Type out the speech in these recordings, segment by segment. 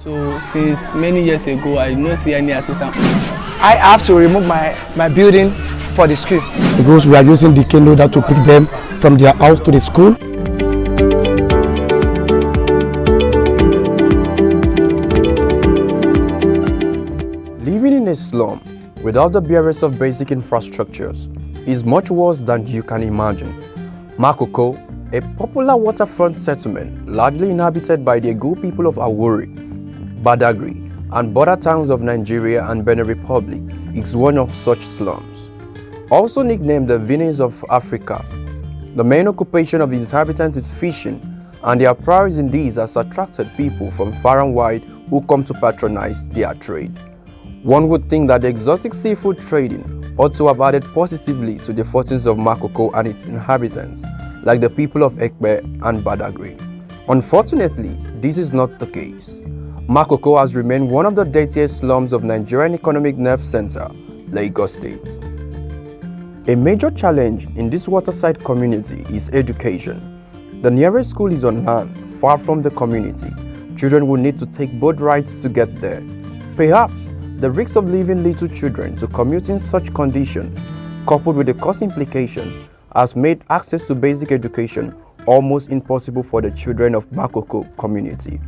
So since many years ago, I did not see any assistance. I have to remove my building for the school. Because we are using the cane loader to pick them from their house to the school. Living in a slum without the barest of basic infrastructures is much worse than you can imagine. Makoko, a popular waterfront settlement largely inhabited by the Egu people of Awori, Badagry, and border towns of Nigeria and Benin Republic, is one of such slums. Also nicknamed the Venice of Africa, the main occupation of the inhabitants is fishing, and their prowess in these has attracted people from far and wide who come to patronize their trade. One would think that the exotic seafood trading ought to have added positively to the fortunes of Makoko and its inhabitants, like the people of Ekpe and Badagry. Unfortunately, this is not the case. Makoko has remained one of the dirtiest slums of Nigerian Economic Nerve Center, Lagos State. A major challenge in this waterside community is education. The nearest school is on land, far from the community. Children will need to take boat rides to get there. Perhaps the risks of leaving little children to commute in such conditions, coupled with the cost implications, has made access to basic education almost impossible for the children of Makoko community.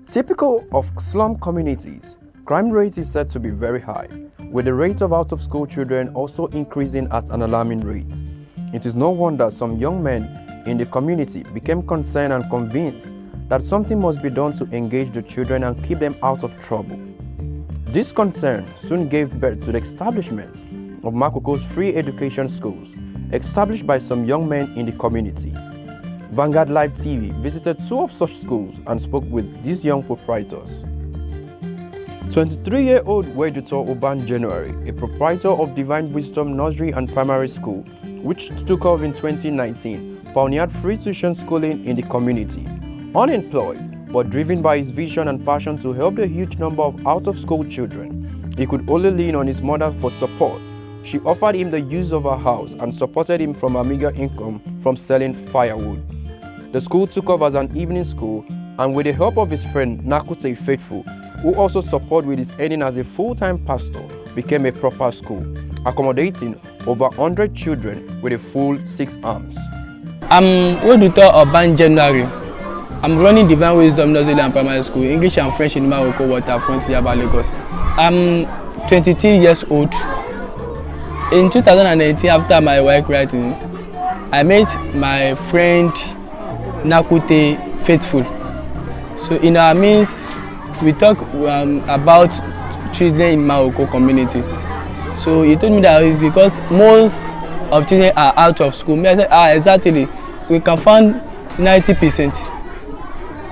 Typical of slum communities, crime rate is said to be very high, with the rate of out-of-school children also increasing at an alarming rate. It is no wonder some young men in the community became concerned and convinced that something must be done to engage the children and keep them out of trouble. This concern soon gave birth to the establishment of Makoko's free education schools, established by some young men in the community. Vanguard Live TV visited two of such schools and spoke with these young proprietors. 23-year-old Weduto Oban January, a proprietor of Divine Wisdom Nursery and Primary School, which took off in 2019, pioneered free tuition schooling in the community. Unemployed, but driven by his vision and passion to help the huge number of out-of-school children, he could only lean on his mother for support. She offered him the use of her house and supported him from a meager income from selling firewood. The school took off as an evening school, and with the help of his friend Nakute Faithful, who also supported with his earning as a full-time pastor, became a proper school, accommodating over 100 children with a full 6 arms. I'm Weduto Oban January. I'm running Divine Wisdom Nursery and Primary School, English and French in Makoko Waterfront, Yaba, Lagos. I'm 23 years old. In 2018, after my work writing, I met my friend Nakute Faithful. So in our midst, we talk about children in Makoko community. So he told me that because most of children are out of school, I said, exactly, we can find 90%.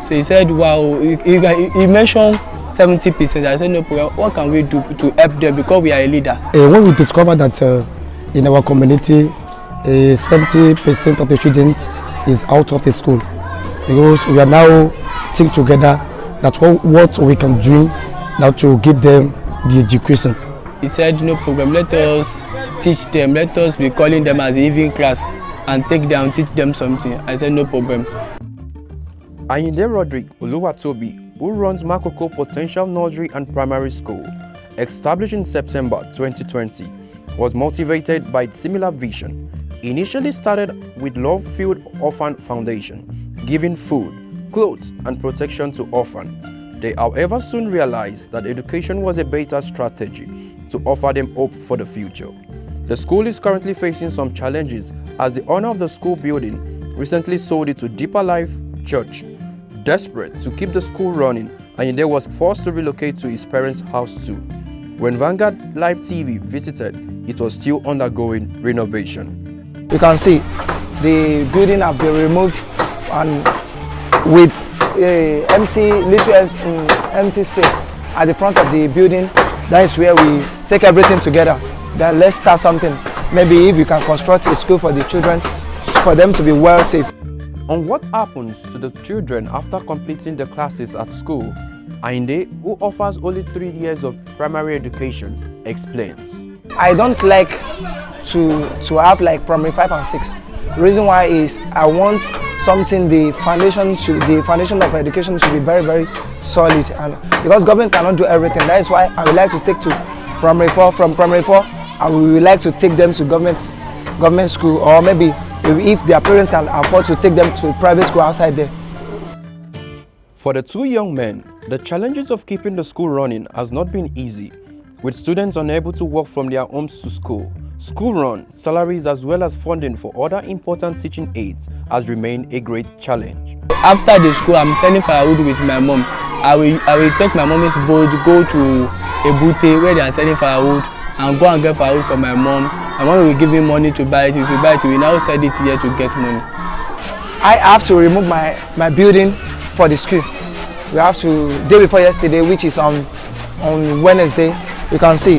So he said, wow, he mentioned 70%. I said, no problem. What can we do to help them because we are leaders? When we discovered that in our community, 70% of the students is out of the school, because we are now think together that what we can do now to give them the education. He said, no problem. Let us teach them. Let us be calling them as evening class and take them and teach them something. I said, no problem. Ayinde Roderick Oluwatobi, who runs Makoko Potential Nursery and Primary School, established in September 2020, was motivated by similar vision. Initially started with Love Field Orphan Foundation, giving food, clothes and protection to orphans. They however soon realized that education was a better strategy to offer them hope for the future. The school is currently facing some challenges as the owner of the school building recently sold it to Deeper Life Church. Desperate to keep the school running, Ayinde was forced to relocate to his parents' house too. When Vanguard Live TV visited, it was still undergoing renovation. You can see the building have been removed and with empty space at the front of the building. That is where we take everything together. Then let's start something. Maybe if you can construct a school for the children, for them to be well safe. On what happens to the children after completing the classes at school, Ayinde, who offers only 3 years of primary education, explains. I don't like to have like primary 5 and 6. The reason why is I want something, the foundation of education should be very, very solid, and because government cannot do everything, that is why I would like to take to primary 4. From primary 4, I would like to take them to government school, or maybe if their parents can afford to take them to private school outside there. For the two young men, the challenges of keeping the school running has not been easy, with students unable to walk from their homes to school. School run, salaries as well as funding for other important teaching aids has remained a great challenge. After the school, I'm selling firewood with my mom. I will take my mommy's boat, go to a booth where they are selling firewood, and go and get firewood for my mom. My mom will give me money to buy it. If we buy it, we now sell it here to get money. I have to remove my building for the school. We have to, day before yesterday, which is on Wednesday, you can see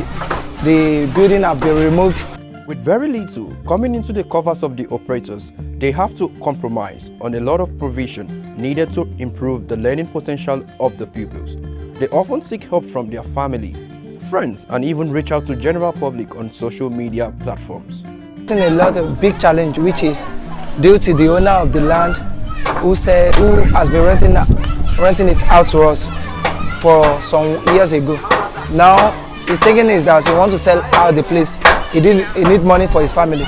the building have been removed. With very little coming into the covers of the operators, they have to compromise on a lot of provision needed to improve the learning potential of the pupils. They often seek help from their family, friends, and even reach out to general public on social media platforms. A lot of big challenge, which is due to the owner of the land who has been renting it out to us for some years ago. Now his thinking is that he wants to sell out the place. He need money for his family.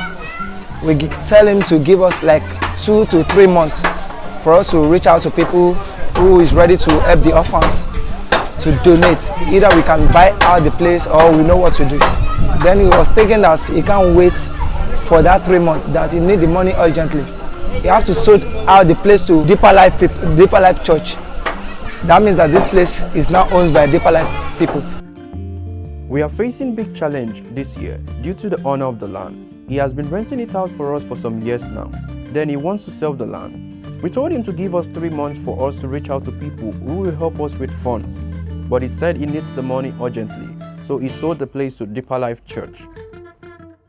We tell him to give us like 2 to 3 months for us to reach out to people who is ready to help the orphans to donate. Either we can buy out the place or we know what to do. Then he was thinking that he can't wait for that 3 months, that he need the money urgently. He has to sort out the place to Deeper Life Church. That means that this place is now owned by Deeper Life people. We are facing big challenge this year due to the owner of the land. He has been renting it out for us for some years now. Then he wants to sell the land. We told him to give us 3 months for us to reach out to people who will help us with funds. But he said he needs the money urgently, so he sold the place to Deeper Life Church.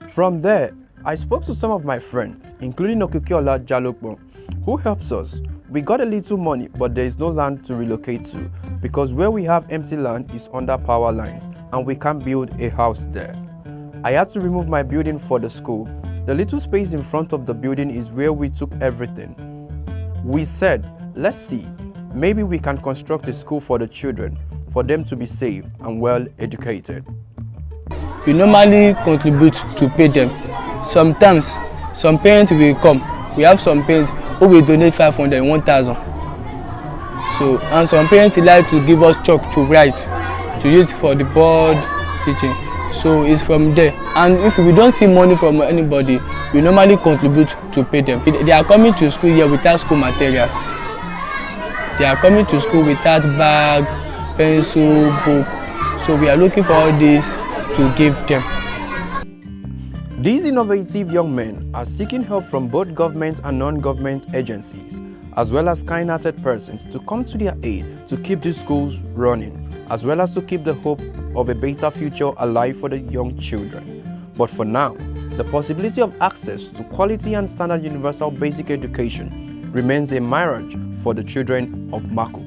From there, I spoke to some of my friends, including Okikiola Jalokbo, who helps us. We got a little money, but there is no land to relocate to, because where we have empty land is under power lines, and we can't build a house there. I had to remove my building for the school. The little space in front of the building is where we took everything. We said, let's see, maybe we can construct a school for the children, for them to be safe and well educated. We normally contribute to pay them. Sometimes, some parents will come. We have some parents who will donate 500, 1,000. So, and some parents like to give us chalk to write, to use for the board teaching. So it's from there. And if we don't see money from anybody, we normally contribute to pay them. They are coming to school here without school materials. They are coming to school without bag, pencil, book. So we are looking for all this to give them. These innovative young men are seeking help from both government and non-government agencies, as well as kind-hearted persons to come to their aid to keep these schools running, as well as to keep the hope of a better future alive for the young children. But for now, the possibility of access to quality and standard universal basic education remains a mirage for the children of Makoko.